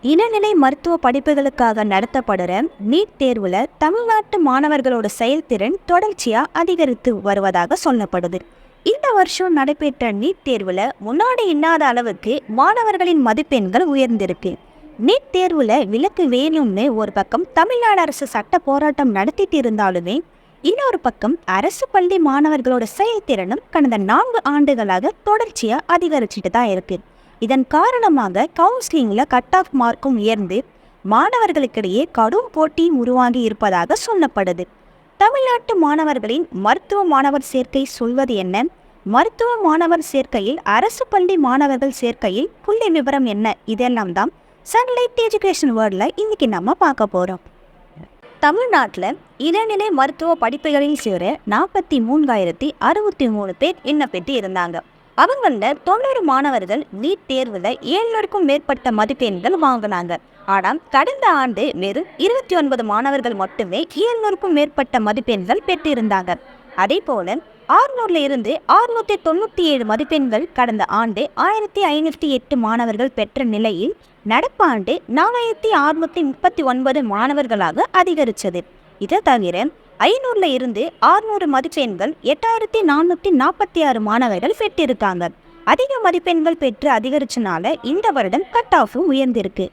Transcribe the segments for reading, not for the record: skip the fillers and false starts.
இளநிலை மருத்துவ படிப்புகளுக்காக நடத்தப்படுற நீட் தேர்வுல தமிழ்நாட்டு மாணவர்களோட செயல்திறன் தொடர்ச்சியா அதிகரித்து வருவதாக சொல்லப்படுது. இந்த வருஷம் நடைபெற்ற நீட் தேர்வுல முன்னாடி இல்லாத அளவுக்கு மாணவர்களின் மதிப்பெண்கள் உயர்ந்திருக்கு. நீட் தேர்வுல விலக்கு வேணும்னு ஒரு பக்கம் தமிழ்நாடு அரசு சட்ட போராட்டம் நடத்திட்டு இருந்தாலுமே, இன்னொரு பக்கம் அரசு பள்ளி மாணவர்களோட செயல்திறனும் கடந்த 4 ஆண்டுகளாக தொடர்ச்சியா அதிகரிச்சுட்டு தான் இருக்கு. இதன் காரணமாக கவுன்சிலிங்ல கட் ஆஃப் மார்க்கும் உயர்ந்து மாணவர்களுக்கிடையே கடும் போட்டி உருவாகி இருப்பதாக சொல்லப்படுது. தமிழ்நாட்டு மாணவர்களின் மருத்துவ மாணவர் சேர்க்கை சொல்வது என்ன, மருத்துவ மாணவர் சேர்க்கையில் அரசு பள்ளி மாணவர்கள் சேர்க்கையில் புள்ளி விவரம் என்ன, இதெல்லாம் தான் சன்லைட் எஜுகேஷன் வேர்ல்டில் இன்னைக்கு நம்ம பார்க்க போகிறோம். தமிழ்நாட்டில் இளநிலை மருத்துவ படிப்புகளில் சேர 43,063 பேர் விண்ணப்பித்து இருந்தாங்க. அவங்களில் 90 மாணவர்கள் நீட் தேர்வில் 700க்கும் மேற்பட்ட மதிப்பெண்கள் வாங்கினாங்க. ஆனால் கடந்த ஆண்டு வெறும் 29 மாணவர்கள் மட்டுமே 700க்கும் மேற்பட்ட மதிப்பெண்கள் பெற்றிருந்தாங்க. அதே போல 600 இருந்து 697 மதிப்பெண்கள் கடந்த ஆண்டு 1508 மாணவர்கள் பெற்ற நிலையில் நடப்பாண்டு 4639 மாணவர்களாக அதிகரித்தது. இதை தவிர 500 இருந்து 600 மதிப்பெண்கள் 8446 மாணவர்கள் பெற்றிருக்காங்க. அதிக மதிப்பெண்கள் பெற்று அதிகரிச்சனால இந்த வருடம் கட் ஆஃபும் உயர்ந்திருக்கு.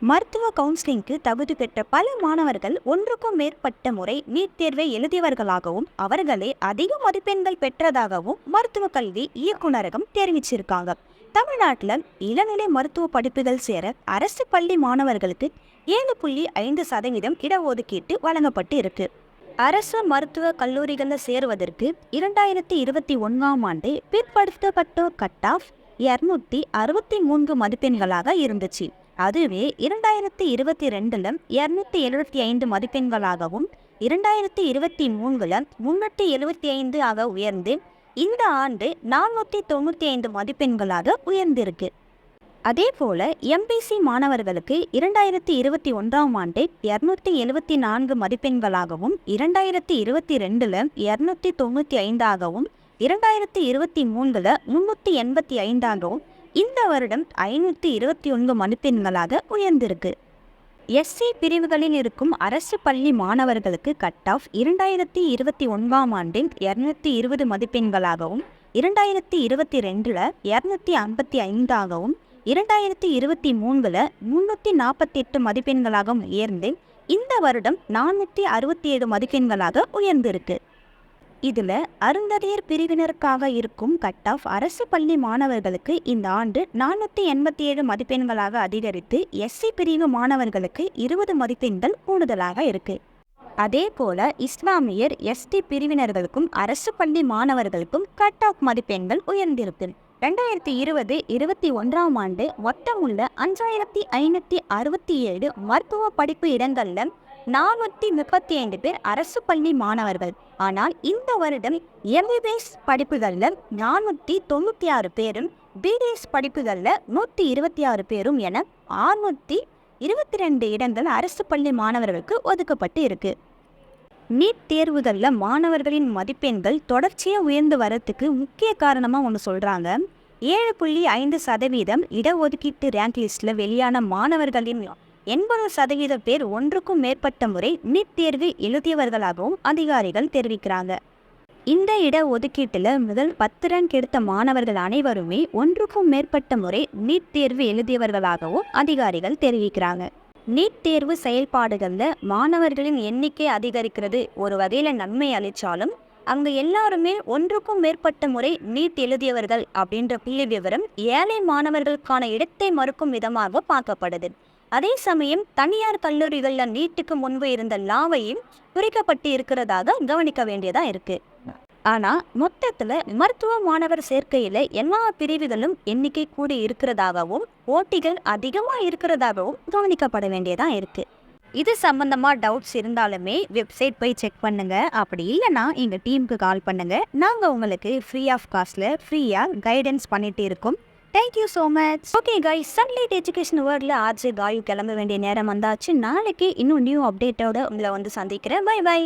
மருத்துவ கவுன்சிலிங்க்கு தகுதி பெற்ற பல மாணவர்கள் ஒன்றுக்கும் மேற்பட்ட முறை நீட் தேர்வை எழுதியவர்களாகவும் அவர்களே அதிக மதிப்பெண்கள் பெற்றதாகவும் மருத்துவ கல்வி இயக்குநரகம் தெரிவிச்சிருக்காங்க. தமிழ்நாட்டில் இளநிலை மருத்துவ படிப்புகள் சேர அரசு பள்ளி மாணவர்களுக்கு 7.5% இடஒதுக்கீட்டு வழங்கப்பட்டு இருக்கு. அரசு மருத்துவ கல்லூரிகளில் சேருவதற்கு 2021ஆம் ஆண்டு பிற்படுத்தப்பட்டோர் கட் ஆஃப் 263 மதிப்பெண்களாக இருந்துச்சு. அதுவே 2022ல் 275 மதிப்பெண்களாகவும் 2023ல் 375 ஆக உயர்ந்து இந்த ஆண்டு 495 மதிப்பெண்களாக உயர்ந்திருக்கு. அதே போல எம்பிசி மாணவர்களுக்கு 2021ஆம் ஆண்டு 274 மதிப்பெண்களாகவும் 2022ல் 295 ஆகவும் 2023ல் 385 ஆகவும் இந்த வருடம் 521 மதிப்பெண்களாக உயர்ந்திருக்கு. எஸ்சி பிரிவுகளில் இருக்கும் அரசு பள்ளி மாணவர்களுக்கு கட் ஆஃப் 2021ஆம் ஆண்டில் 220 மதிப்பெண்களாகவும் 2022ல் 255 ஆகவும் 2023ல் 348 மதிப்பெண்களாகவும் உயர்ந்து இந்த வருடம் 467 மதிப்பெண்களாக உயர்ந்திருக்கு. இதில் அருந்ததியர் பிரிவினருக்காக இருக்கும் கட் ஆஃப் அரசு பள்ளி மாணவர்களுக்கு இந்த ஆண்டு 487 மதிப்பெண்களாக அதிகரித்து எஸ்சி பிரிவு மாணவர்களுக்கு 20 மதிப்பெண்கள் கூடுதலாக இருக்கு. அதே போல இஸ்லாமியர் எஸ்டி பிரிவினர்களுக்கும் அரசு பள்ளி மாணவர்களுக்கும் கட் ஆஃப் மதிப்பெண்கள் உயர்ந்திருக்கு. 2020-21ஆம் ஆண்டு மொத்தமுள்ள 5567 மருத்துவ படிப்பு இடங்கள்ல 435 பேர் அரசு பள்ளி மாணவர்கள். ஆனால் இந்த வருடம் எம்பிபிஎஸ் படிப்புகளில் 496 பேரும் பிடிஎஸ் படிப்புகளில் 126 பேரும் என 622 இடங்கள் அரசு பள்ளி மாணவர்களுக்கு ஒதுக்கப்பட்டு இருக்கு. நீட் தேர்வுகளில் மாணவர்களின் மதிப்பெண்கள் தொடர்ச்சியாக உயர்ந்து வரத்துக்கு முக்கிய காரணமாக ஒன்று சொல்கிறாங்க. 7.5% இடஒதுக்கீட்டு ரேங்க் லிஸ்டில் வெளியான மாணவர்களின் 80% பேர் ஒன்றுக்கும் மேற்பட்ட முறை நீட் தேர்வு எழுதியவர்களாகவும் அதிகாரிகள் தெரிவிக்கிறாங்க. இந்த இடஒதுக்கீட்டில் முதல் 10 ரேங்க் எடுத்த மாணவர்கள் அனைவருமே ஒன்றுக்கும் மேற்பட்ட முறை நீட் தேர்வு எழுதியவர்களாகவும் அதிகாரிகள் தெரிவிக்கிறாங்க. நீட் தேர்வு செயல்பாடுகளில் மாணவர்களின் எண்ணிக்கை அதிகரிக்கிறது ஒரு வகையில் நன்மை அளித்தாலும் அங்கே எல்லாருமே ஒன்றுக்கும் மேற்பட்ட முறை நீட் எழுதியவர்கள் அப்படின்ற புள்ளி விவரம் ஏழை மாணவர்களுக்கான இடத்தை மறுக்கும் விதமாக பார்க்கப்படுது. அதே சமயம் தனியார் கல்லூரிகளில் நீட்டுக்கு முன்பு இருந்த லாவையும் குறைக்கப்பட்டு இருக்கிறதாக கவனிக்க வேண்டியதாக இருக்கு. ஆனால் மொத்தத்தில் மருத்துவ மாணவர் சேர்க்கையில் எல்லா பிரிவுகளும் எண்ணிக்கை கூடி இருக்கிறதாகவும் போட்டிகள் அதிகமாக இருக்கிறதாகவும் கவனிக்கப்பட வேண்டியதாக இருக்குது. இது சம்பந்தமாக டவுட்ஸ் இருந்தாலுமே வெப்சைட் போய் செக் பண்ணுங்க. அப்படி இல்லைனா எங்கள் டீமுக்கு கால் பண்ணுங்க. நாங்கள் உங்களுக்கு ஃப்ரீ ஆஃப் காஸ்ட்டில் ஃப்ரீயாக கைடன்ஸ் பண்ணிட்டு இருக்கோம். Thank you so much. Okay guys, sunlight education வேர்ல்டில் ஆர்ஜே காயு கிளம்ப வேண்டிய நேரம் வந்தாச்சு. நாளைக்கு இன்னும் நியூ அப்டேட்டோட உங்களை வந்து சந்திக்கிறேன். Bye by.